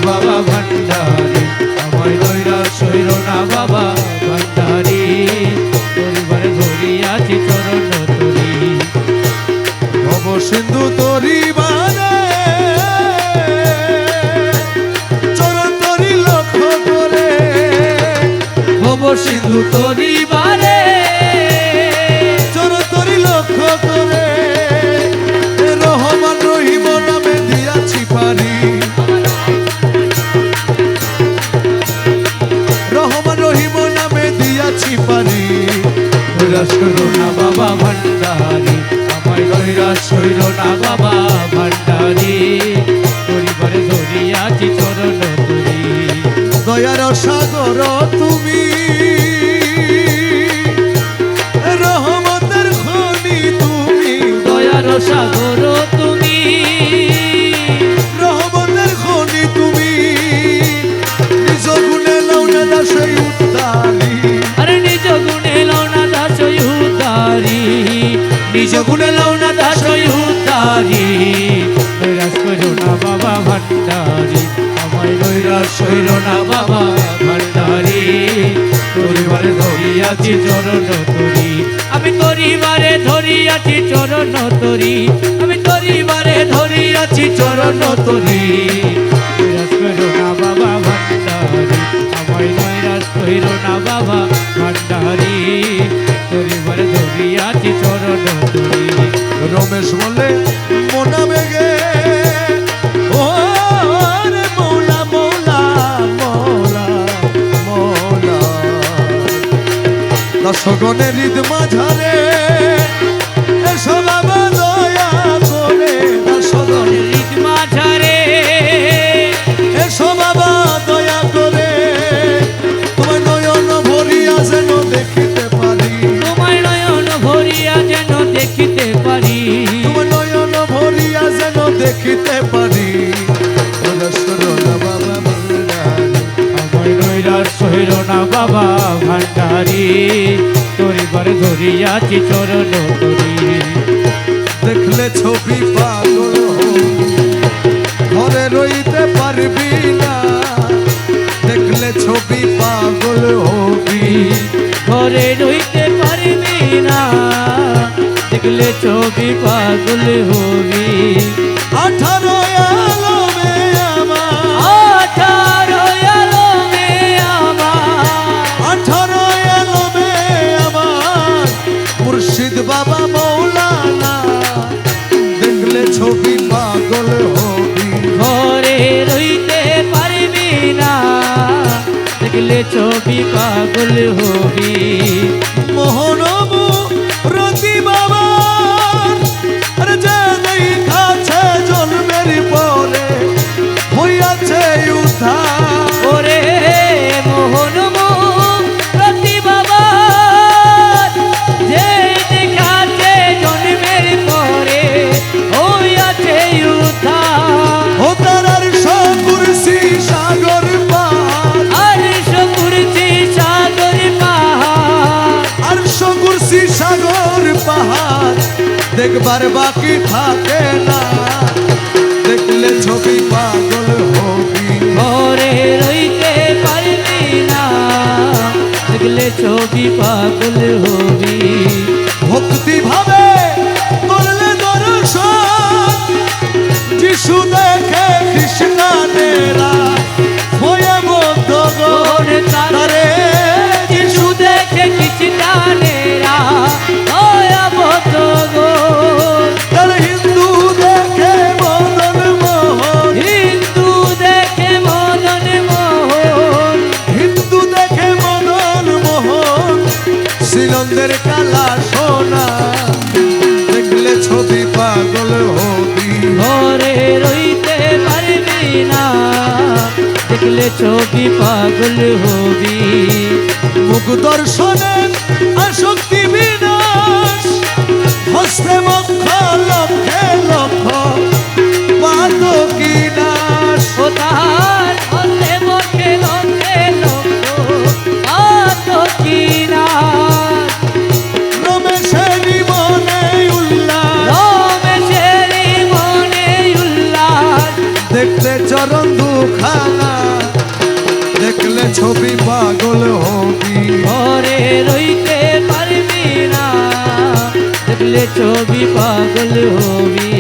বাবা ভান্ডারি, আমায় নৈরাশ হইল না বাবা ভান্ডারি, পরিবারে ধরিয়াছি চরণ তরি। ভব সিন্ধু তরি বারে চরণ তরি লক্ষ্য করে, ভব সিন্ধু তরি বারে চরণ তরি লক্ষ্য করে, রহমান রহিম নামে দিয়াছি পারি, রহমান রহিম নামে দিয়াছি পারি। নৈরাশ হইল না বাবা ভান্ডারি, আমায় নৈরাশ হইল না বাবা ভান্ডারি, পরিবারে ধরিয়াছি চরণ তরি। দয়ার সাগর তুমি, রহমতের খনি তুমি, দয়ার সাগর তুমি, রহমতের খনি তুমি, নিজ গুণে লৌনা দাসই উদ্ধারি, আরে নিজ গুণে লওনা দাসই উদ্ধারি, নিজ গুণে লওনা দাসই উদ্ধারি। নৈরাশ হইল না বাবা ভান্ডারি, আমায় নৈরাশ হইল না বাবা ভান্ডারি, পরিবারে ধরিয়াছি চরণ তরি। আমি পরিবারে ধরিয়াছি চরণ তরি, আমি পরিবারে ধরিয়াছি চরণ তরি। নৈরাশ হইল না বাবা ভান্ডারি, আমায় নৈরাশ হইল না বাবা ভান্ডারি, পরিবারে ধরিয়াছি চরণ তরি। রমেশ বলে মোনা বেগে ও রে মৌলা মৌলা মৌলা মৌলা, দর্শগণের হৃদ মাঝারে এসো বাবা দয়া করে, দর্শগণের হৃদ মাঝারে এসো বাবা দয়া করে, তোমার নয়ন ভরিয়া যেন দেখিতে পারি, তোমার নয়ন ভরিয়া যেন দেখিতে পারি, তোমার নয়ন ভরিয়া যেন দেখিতে পারি। আমায় নৈরাশ হইল না বাবা ভান্ডারি, পরিবারে ধরিয়াছি চরণ তরি। দেখলে ছবি পাগল হবি, ঘরে রইতে পারবি না, দেখলে ছবি পাগল হবি, ঘরে রইতে পারবি না, দেখলে ছবি পাগল হবি। 18 আলমে আমার, 18 আলমে আমার, 18 আলমে আমার, মুর্শিদ বাবা মৌলানা, দেখলে ছবি পাগল হবি, ঘরে রইতে পারবি না, দেখলে ছবি পাগল হবি। মোহনমু রতি বাবা যে দেখাছে জন্মের পরে হইয়াছে উদ্ধার, ওরে মোহন প্রতি বাবা যে দেখাছে জন্মের পরে হইয়াছে উদ্ধার। ও তারার সকুরসি সাগর পার, আর সকুরসি সাগর পাহাড়, আর সকুরসি সাগর পাহাড় দেখবার বাকি থাকে না, দেখলে ছবি পাগল হবি, ঘরে রইতে পারবি না, দেখলে ছবি পাগল হবি। ভক্তি ভাবে করলে দর্শন, যিশু দেখে কৃষ্ণানেরা হয়ে বদ্ধ গণ তারে, যিশু দেখে কৃষ্ণানেরা ভয়াবত গোল, তার হিন্দু দেখে মদন মোহন, হিন্দু দেখে মদন মোহন, হিন্দু দেখে মদন মোহন, শিলন্দের কালা সোনা দেখলে ছবি পাগল হবি, ঘরে রইতে পারবি না, দেখলে ছবি পাগল হবি। মুখ দর্শনে আসক্তি বিনাশ, হস্তে মক্ষ লক্ষে লক্ষ পাতকি নাশ, ও তাহার হস্তে মধ্যে লক্ষে লক্ষ আতকিনাথ, রমেশেরই মনে উল্লাস, রমেশেরই মনে উল্লাস, দেখতে চরণ দুখানা ছবি পাগল হবি ঘরে রইতে পারবি না দেখলে ছবি পাগল হবি